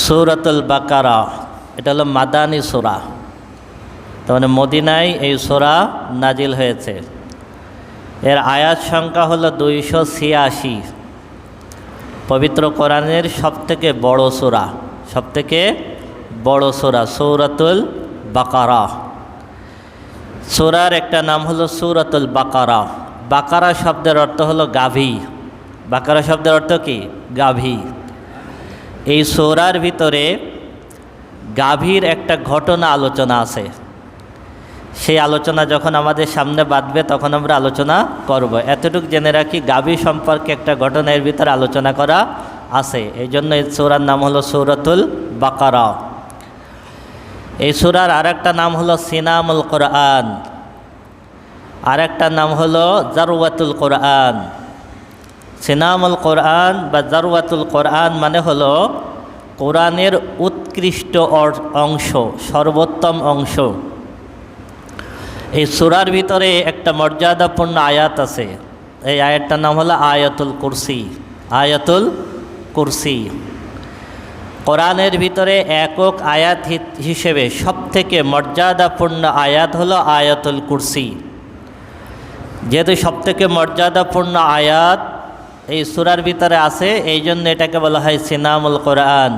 সূরাতুল বাকারা এটা হলো মাদানী সূরা। তার মানে মদিনায় এই সূরা নাজিল হয়েছে। এর আয়াত সংখ্যা হলো 286। পবিত্র কোরআনের সবথেকে বড় সূরা, সবথেকে বড় সূরা সূরাতুল বাকারা। সূরার একটা নাম হলো সূরাতুল বাকারা। বাকারা শব্দের অর্থ হলো গাভী। বাকারা শব্দের অর্থ কি? গাভী। এই সূরার ভিতরে গাভীর একটা ঘটনা আলোচনা আছে। সেই আলোচনা যখন আমাদের সামনে বাঁধবে তখন আমরা আলোচনা করব। এতটুকু জেনে রাখি, গাভী সম্পর্কে একটা ঘটনা এর ভিতরে আলোচনা করা আছে। এই জন্য এই সূরার নাম হলো সূরাতুল বাকারা। এই সূরার আর একটা নাম হলো সিনামুল কোরআন, আর একটা নাম হলো জারওয়াতুল কোরআন। সিনামুল কোরআন বা জারওয়াতুল কোরআন মানে হলো কোরআনের উৎকৃষ্ট অংশ, সর্বোত্তম অংশ। এই সূরার ভিতরে একটা মর্যাদাপূর্ণ আয়াত আছে। এই আয়াতটার নাম হলো আয়াতুল কুরসি। আয়াতুল কুরসি কোরআনের ভিতরে একক আয়াত হিসেবে সবথেকে মর্যাদাপূর্ণ আয়াত হলো আয়াতুল কুরসি। যেহেতু সবথেকে মর্যাদাপূর্ণ আয়াত এই সূরার ভিতরে আছে, এই জন্য এটাকে বলা হয় সিনামুল কোরআন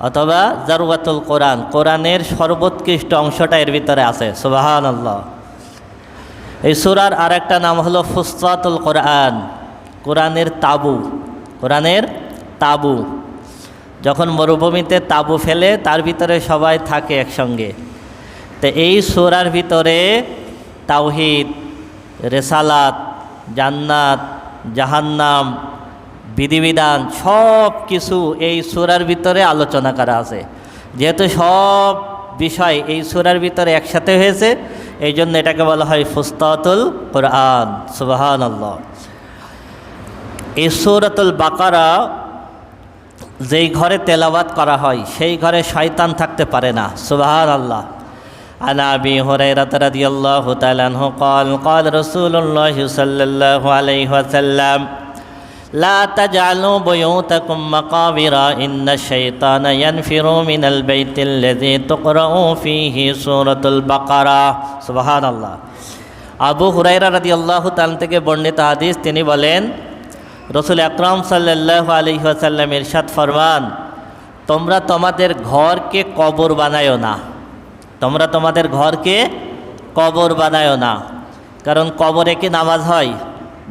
অথবা জারওয়াতুল কোরআন। কোরআনের সর্বোৎকৃষ্ট অংশটা এর ভিতরে আছে। সুবহানাল্লাহ। এই সূরার আর একটা নাম হলো ফুসসাতুল কোরআন, কোরআনের তাবু। কোরআনের তাবু। যখন মরুভূমিতে তাবু ফেলে তার ভিতরে সবাই থাকে একসঙ্গে। তো এই সূরার ভিতরে তাওহীদ, রিসালাত, জান্নাত, জাহান্নাম, বিধিবিধান সব কিছু এই সূরার ভিতরে আলোচনা করা আছে। যেহেতু সব বিষয় এই সূরার ভিতরে একসাথে হয়েছে, এই জন্য এটাকে বলা হয় ফুসসাতুল কোরআন। সুবহানাল্লাহ। এই সূরাতুল বাকারা যেই ঘরে তেলাওয়াত করা হয় সেই ঘরে শয়তান থাকতে পারে না। সুবহানাল্লাহ। عن أبي هريرة رضي الله تعالى عنه قال قال رسول الله صلى الله عليه وسلم لا تجعلوا بيوتكم مقابر إن الشيطان ينفر من البيت الذي تقرأ فيه سورة البقرة سبحان الله। আবু হুরায়রা রাদিয়াল্লাহু তাআলা থেকে বর্ণিত হাদিস, তিনি বলেন রাসূল আকরাম সাল্লাল্লাহু আলাইহি ওয়াসাল্লাম ইরশাদ ফরমান, তোমরা তোমাদের ঘরকে কবর বানায়ো না। তোমরা তোমাদের ঘরকে কবর বানায়ো না। কারণ কবরে কি নামাজ হয়?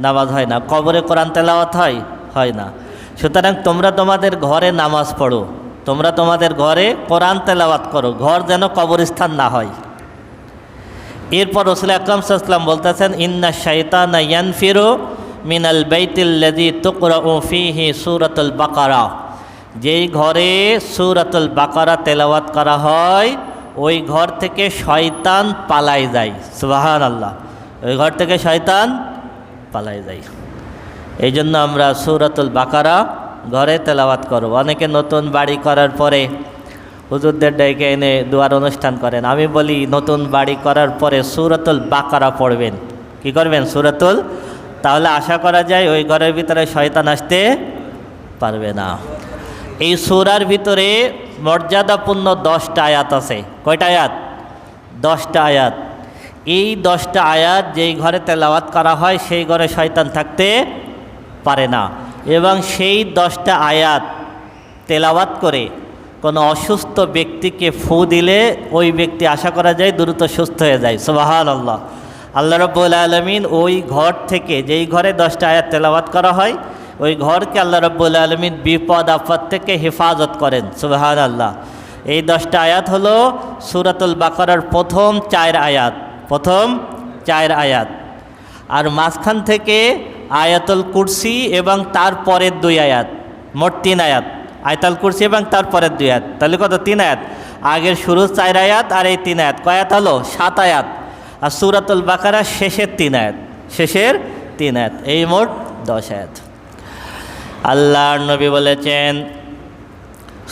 নামাজ হয় না। কবরে কোরআন তেলাওয়াত হয়? হয় না। সুতরাং তোমরা তোমাদের ঘরে নামাজ পড়ো, তোমরা তোমাদের ঘরে কোরআন তেলাওয়াত করো, ঘর যেন কবরস্থান না হয়। এরপর রাসূল আকরাম সাল্লাল্লাহু আলাইহি ওয়াসাল্লাম বলতেছেন, ইন্না শাইতানা ইয়ানফিরু মিনাল বাইতিল্লাযী তুকরাউ ফীহি সূরাতুল বাকারা। যেই ঘরে সূরাতুল বাকারা তেলাওয়াত করা হয় ওই ঘর থেকে শয়তান পালাই যায়। সুবহানাল্লাহ। ওই ঘর থেকে শয়তান পালাই যায়। এই জন্য আমরা সূরাতুল বাকারা ঘরে তেলাওয়াত করব। অনেকে নতুন বাড়ি করার পরে হুজুরদের ডেকে এনে দোয়ার অনুষ্ঠান করেন। আমি বলি, নতুন বাড়ি করার পরে সূরাতুল বাকারা পড়বেন। কি করবেন? সূরাতুল। তাহলে আশা করা যায় ওই ঘরের ভিতরে শয়তান আসতে পারবে না। এই সূরার ভিতরে মর্যাদাপূর্ণ 10টা আয়াত আছে। কয়টা আয়াত? 10টা আয়াত। এই 10টা আয়াত যেই ঘরে তেলাওয়াত করা হয় সেই ঘরে শয়তান থাকতে পারে না। এবং সেই 10টা আয়াত তেলাওয়াত করে কোনো অসুস্থ ব্যক্তিকে ফু দিলে ওই ব্যক্তি আশা করা যায় দ্রুত সুস্থ হয়ে যায়। সুবহানাল্লাহ। আল্লাহ রাব্বুল আলামিন ওই ঘর থেকে, যেই ঘরে 10টা আয়াত তেলাওয়াত করা হয় ওই ঘরকে আল্লাহ রাব্বুল আলামিন বিপদ আপদ থেকে হেফাজত করেন। সুবহানাল্লাহ। এই 10টা আয়াত হলো সূরাতুল বাকারার প্রথম 4 আয়াত, প্রথম 4 আয়াত। আর মাঝখান থেকে আয়াতুল কুরসি এবং তার পরের 2 আয়াত, মোট 3 আয়াত। আয়াতুল কুরসি এবং তার পরের 2 আয়াত, তাহলে কত? 3 আয়াত। আগের শুরুর 4 আয়াত আর এই 3 আয়াত, কয় আয়াত হলো? 7 আয়াত। আর সূরাতুল বাকারার শেষের 3 আয়াত, শেষের 3 আয়াত, এই মোট 10 আয়াত। আল্লাহর নবী বলেছেন,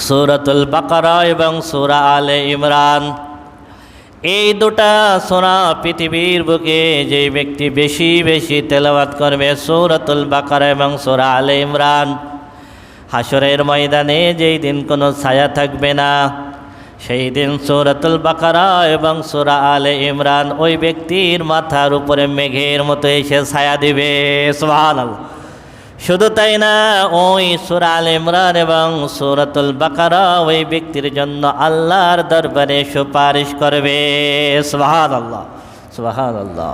সূরাতুল বাকারা এবং সূরা আলে ইমরান, এই দুটা সূরা পৃথিবীর বুকে যেই ব্যক্তি বেশি বেশি তেলাওয়াত করবে সূরাতুল বাকারা এবং সূরা আলে ইমরান, হাসরের ময়দানে যেই দিন কোনো ছায়া থাকবে না, সেই দিন সূরাতুল বাকারা এবং সূরা আলে ইমরান ওই ব্যক্তির মাথার উপরে মেঘের মতো এসে ছায়া দিবে। সুবহানাল্লাহ। শুধু তাই না, ওই সূরা আলে ইমরান এবং সূরাতুল বাকারা ওই ব্যক্তির জন্য আল্লাহর দরবারে সুপারিশ করবে। সুবহানাল্লাহ, সুবহানাল্লাহ।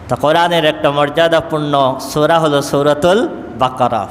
তা কোরআনের একটা মর্যাদাপূর্ণ সূরা হলো সূরাতুল বাকারা।